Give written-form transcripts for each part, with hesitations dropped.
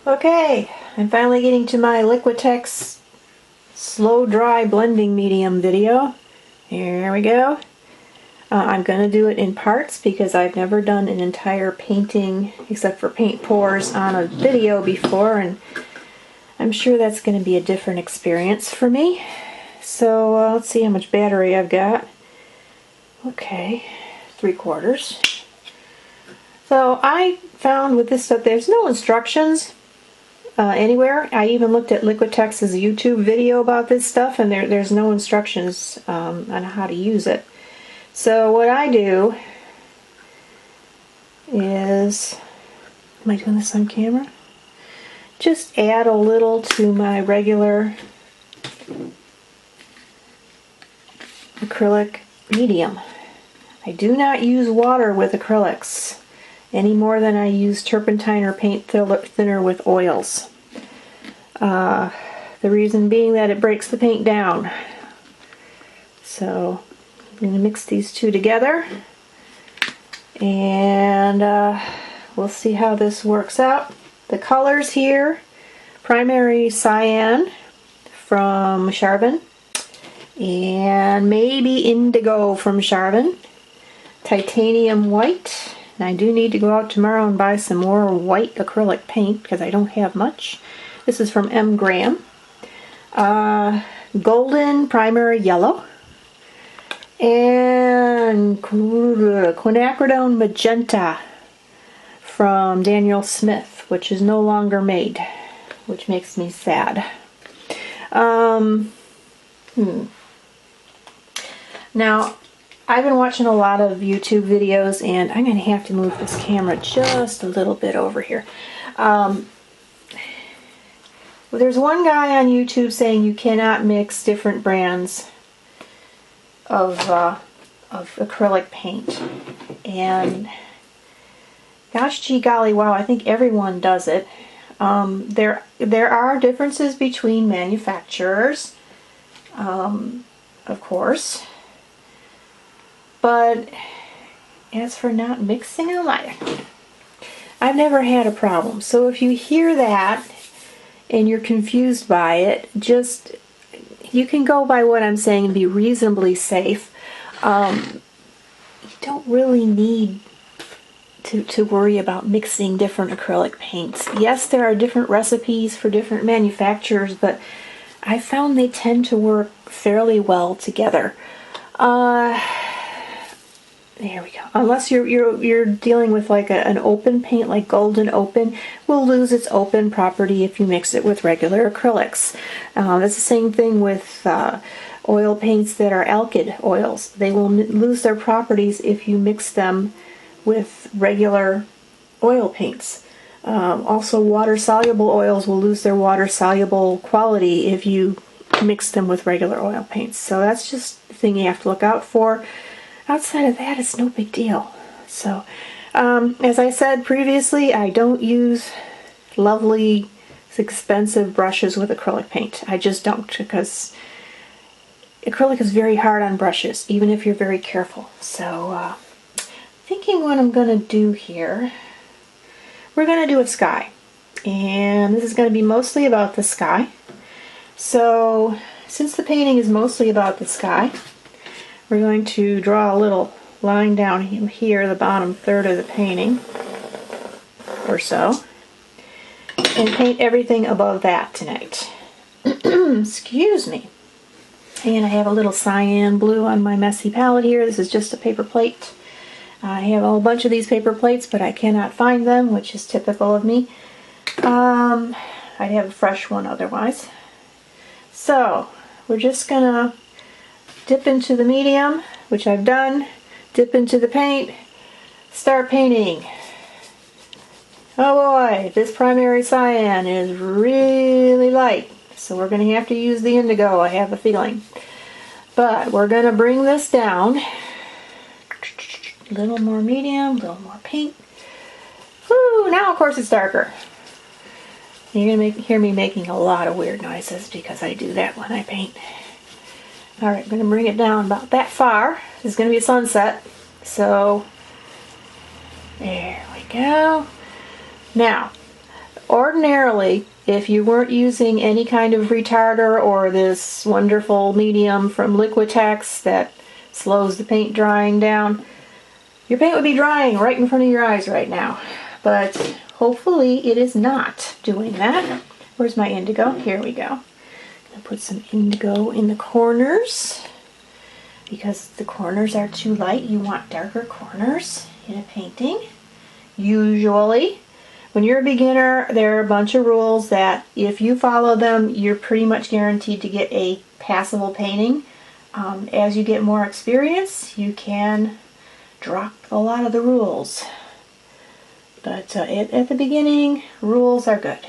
Okay, I'm finally getting to my Liquitex Slow-Dri Blending Medium video. Here we go. I'm going to do it in parts because I've never done an entire painting except for paint pours on a video before, and I'm sure that's going to be a different experience for me. So let's see how much battery I've got. Okay, 3/4. So I found with this stuff there's no instructions anywhere. I even looked at Liquitex's YouTube video about this stuff, and there's no instructions on how to use it. So what I do is, am I doing this on camera? Just add a little to my regular acrylic medium. I do not use water with acrylics any more than I use turpentine or paint thinner with oils. The reason being that it breaks the paint down. So I'm going to mix these two together, and we'll see how this works out. The colors here: primary cyan from Charbon, and maybe indigo from Charbon, titanium white. And I do need to go out tomorrow and buy some more white acrylic paint because I don't have much. This is from M. Graham. Golden primary yellow, and quinacridone magenta from Daniel Smith, which is no longer made, which makes me sad. Now, I've been watching a lot of YouTube videos, and I'm going to have to move this camera just a little bit over here. Well, there's one guy on YouTube saying you cannot mix different brands of acrylic paint, and gosh gee golly wow, I think everyone does it. There are differences between manufacturers, of course, but as for not mixing them, I've never had a problem. So if you hear that and you're confused by it, just, you can go by what I'm saying and be reasonably safe. You don't really need to worry about mixing different acrylic paints. Yes, there are different recipes for different manufacturers, but I found they tend to work fairly well together. There we go. Unless you're dealing with like an open paint, like Golden Open, will lose its open property if you mix it with regular acrylics. That's the same thing with oil paints that are alkyd oils. They will lose their properties if you mix them with regular oil paints. Also, water-soluble oils will lose their water-soluble quality if you mix them with regular oil paints. So that's just the thing you have to look out for. Outside of that, it's no big deal. So, as I said previously, I don't use lovely, expensive brushes with acrylic paint. I just don't, because acrylic is very hard on brushes, even if you're very careful. So, thinking what I'm going to do here, we're going to do a sky. And this is going to be mostly about the sky. So, since the painting is mostly about the sky, we're going to draw a little line down here, the bottom third of the painting, or so, and paint everything above that tonight. Excuse me. And I have a little cyan blue on my messy palette here. This is just a paper plate. I have a whole bunch of these paper plates, but I cannot find them, which is typical of me. I'd have a fresh one otherwise. So, we're just gonna dip into the medium, which I've done, dip into the paint, start painting. Oh boy, this primary cyan is really light, so we're going to have to use the indigo, I have a feeling. But we're going to bring this down. A little more medium, a little more pink. Woo, now of course it's darker. You're going to hear me making a lot of weird noises because I do that when I paint. Alright, I'm going to bring it down about that far. This is going to be a sunset. So, there we go. Now, Ordinarily, if you weren't using any kind of retarder or this wonderful medium from Liquitex that slows the paint drying down, your paint would be drying right in front of your eyes right now. But hopefully it is not doing that. Where's my indigo? Here we go. I'm going to put some indigo in the corners because the corners are too light. You want darker corners in a painting. Usually, when you're a beginner, there are a bunch of rules that if you follow them, you're pretty much guaranteed to get a passable painting. As you get more experience, you can drop a lot of the rules. But at the beginning, rules are good.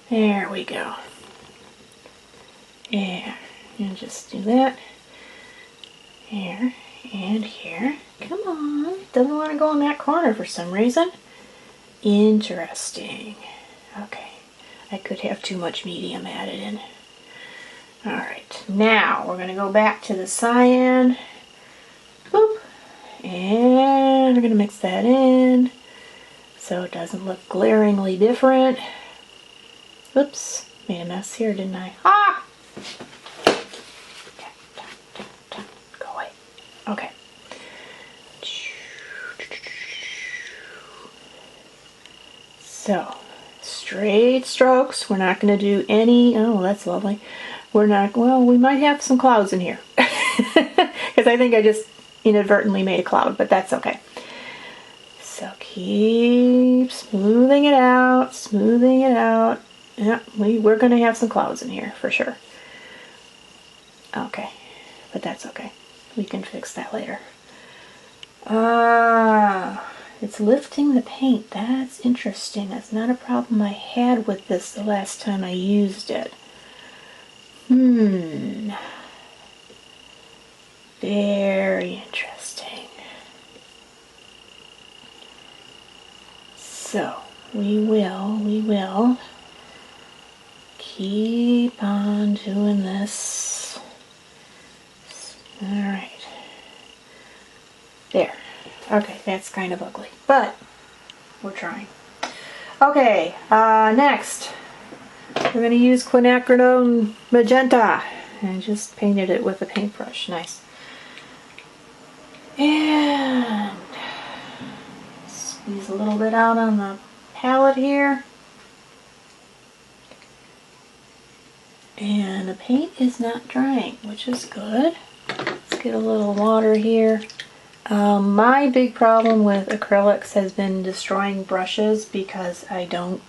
There we go. Yeah, and just do that. Here and here. Come on. It doesn't want to go in that corner for some reason. Interesting. Okay. I could have too much medium added in. Alright. Now we're going to go back to the cyan. Boop. And we're going to mix that in so it doesn't look glaringly different. Oops. Made a mess here, didn't I? Ah! Go away. Okay. So, straight strokes. We're not going to do any, oh, that's lovely. We're not, well, we might have some clouds in here. Because I think I just inadvertently made a cloud, but that's okay. So keep smoothing it out, smoothing it out. Yeah, we're going to have some clouds in here for sure. Okay, but that's okay. We can fix that later. It's lifting the paint. That's interesting. That's not a problem I had with this the last time I used it. Very interesting. So, we will keep on doing this. Alright. There. Okay, that's kind of ugly, but we're trying. Okay, next we're going to use quinacridone magenta and just painted it with a paintbrush. Nice. And squeeze a little bit out on the palette here. And the paint is not drying, which is good. Let's get a little water here. My big problem with acrylics has been destroying brushes because I don't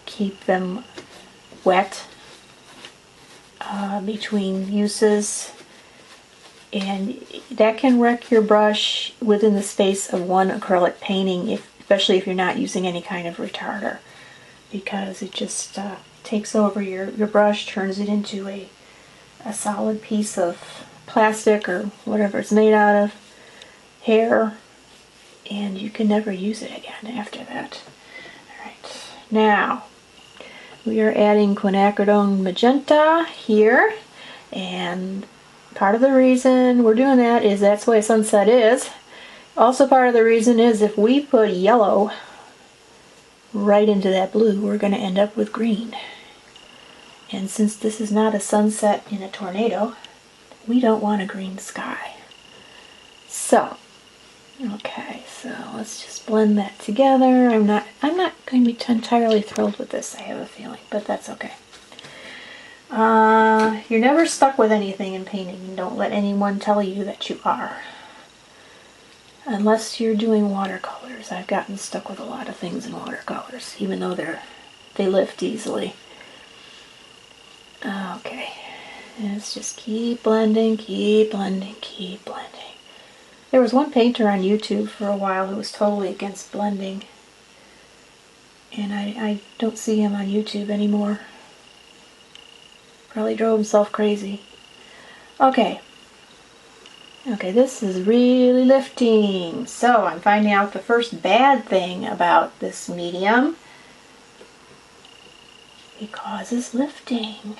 keep them wet between uses, and that can wreck your brush within the space of one acrylic painting, especially if you're not using any kind of retarder, because it just takes over your brush, turns it into a solid piece of plastic or whatever it's made out of, hair, and you can never use it again after that. Alright, now we are adding quinacridone magenta here, and part of the reason we're doing that is that's the way sunset is. Also part of the reason is if we put yellow right into that blue, we're going to end up with green. And since this is not a sunset in a tornado, we don't want a green sky. So, okay, so let's just blend that together. I'm not going to be entirely thrilled with this, I have a feeling, but that's okay. You're never stuck with anything in painting, and don't let anyone tell you that you are. Unless you're doing watercolors. I've gotten stuck with a lot of things in watercolors, even though they lift easily. Okay. Let's just keep blending, keep blending, keep blending. There was one painter on YouTube for a while who was totally against blending. And I don't see him on YouTube anymore. Probably drove himself crazy. Okay. Okay, this is really lifting. So I'm finding out the first bad thing about this medium. It causes lifting,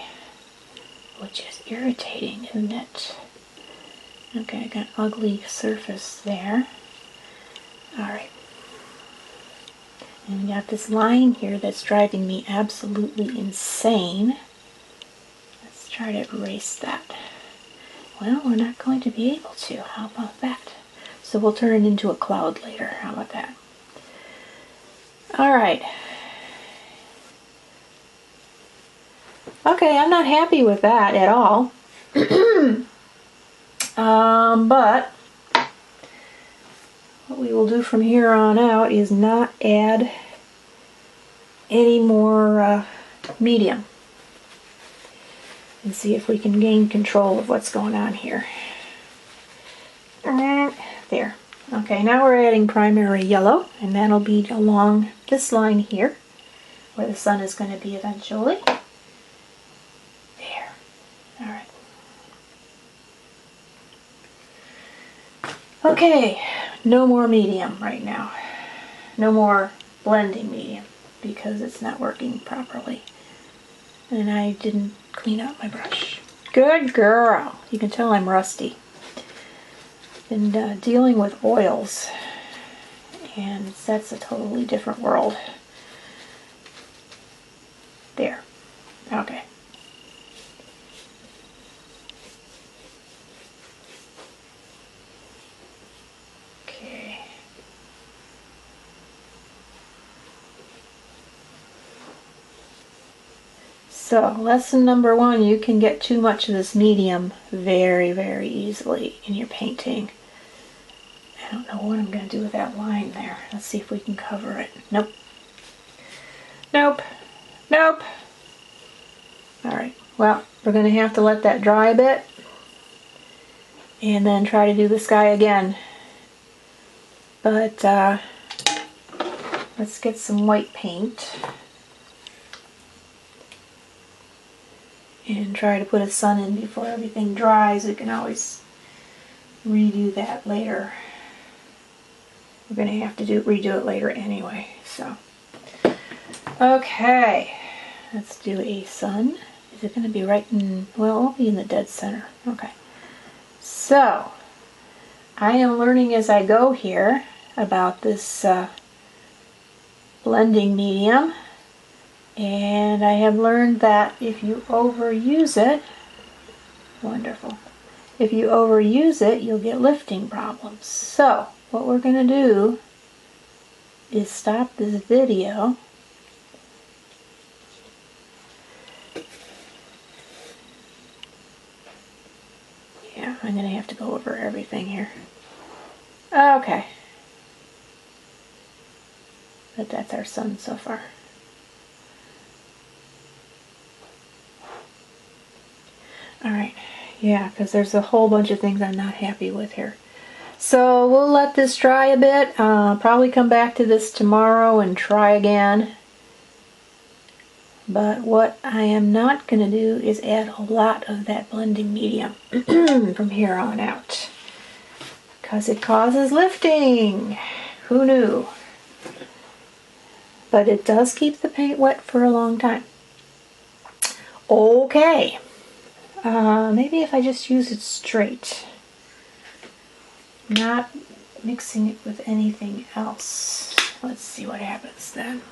which is irritating, isn't it? Okay, I got ugly surface there. Alright. And we got this line here that's driving me absolutely insane. Let's try to erase that. Well, we're not going to be able to. How about that? So we'll turn it into a cloud later. How about that? All right. Okay, I'm not happy with that at all. But what we will do from here on out is not add any more medium. And see if we can gain control of what's going on here. There. Okay, now we're adding primary yellow, and that'll be along this line here, where the sun is going to be eventually. There. Alright. Okay, no more medium right now. No more blending medium, because it's not working properly. And I didn't clean out my brush. Good girl! You can tell I'm rusty. Been dealing with oils, and that's a totally different world. There. Okay. Okay. So, lesson number 1, you can get too much of this medium very, very easily in your painting. I don't know what I'm going to do with that line there. Let's see if we can cover it. Nope. Nope. Nope. Alright, well, we're going to have to let that dry a bit and then try to do the sky again. But let's get some white paint and try to put a sun in before everything dries. We can always redo that later. We're going to have to redo it later anyway, so. Okay, let's do a sun. Is it going to be right in, well, it won't be in the dead center. Okay. So, I am learning as I go here about this blending medium. And I have learned that if you overuse it, wonderful. If you overuse it, you'll get lifting problems. So, what we're going to do is stop this video. Yeah, I'm going to have to go over everything here. Okay. But that's our sun so far. Alright, yeah, because there's a whole bunch of things I'm not happy with here. So we'll let this dry a bit. Probably come back to this tomorrow and try again. But what I am not going to do is add a lot of that blending medium from here on out. Because it causes lifting. Who knew? But it does keep the paint wet for a long time. Okay. Maybe if I just use it straight. Not mixing it with anything else. Let's see what happens then.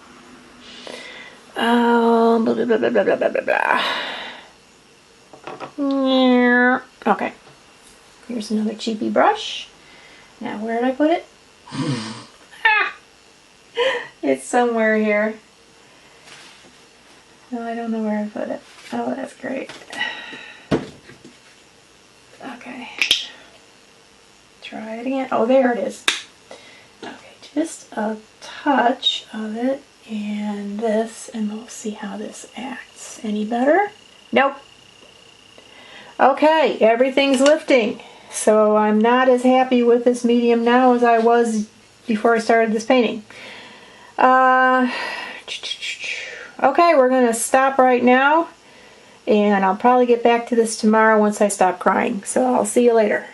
Blah, blah, blah, blah, blah, blah, blah, blah. Okay. Here's another cheapy brush. Now, where did I put it? It's somewhere here. No, I don't know where I put it. Oh, that's great. Okay. Try it again. Oh, there it is. Okay, just a touch of it and this, and we'll see how this acts. Any better? Nope. Okay, everything's lifting. So I'm not as happy with this medium now as I was before I started this painting. Okay, we're going to stop right now, and I'll probably get back to this tomorrow once I stop crying. So I'll see you later.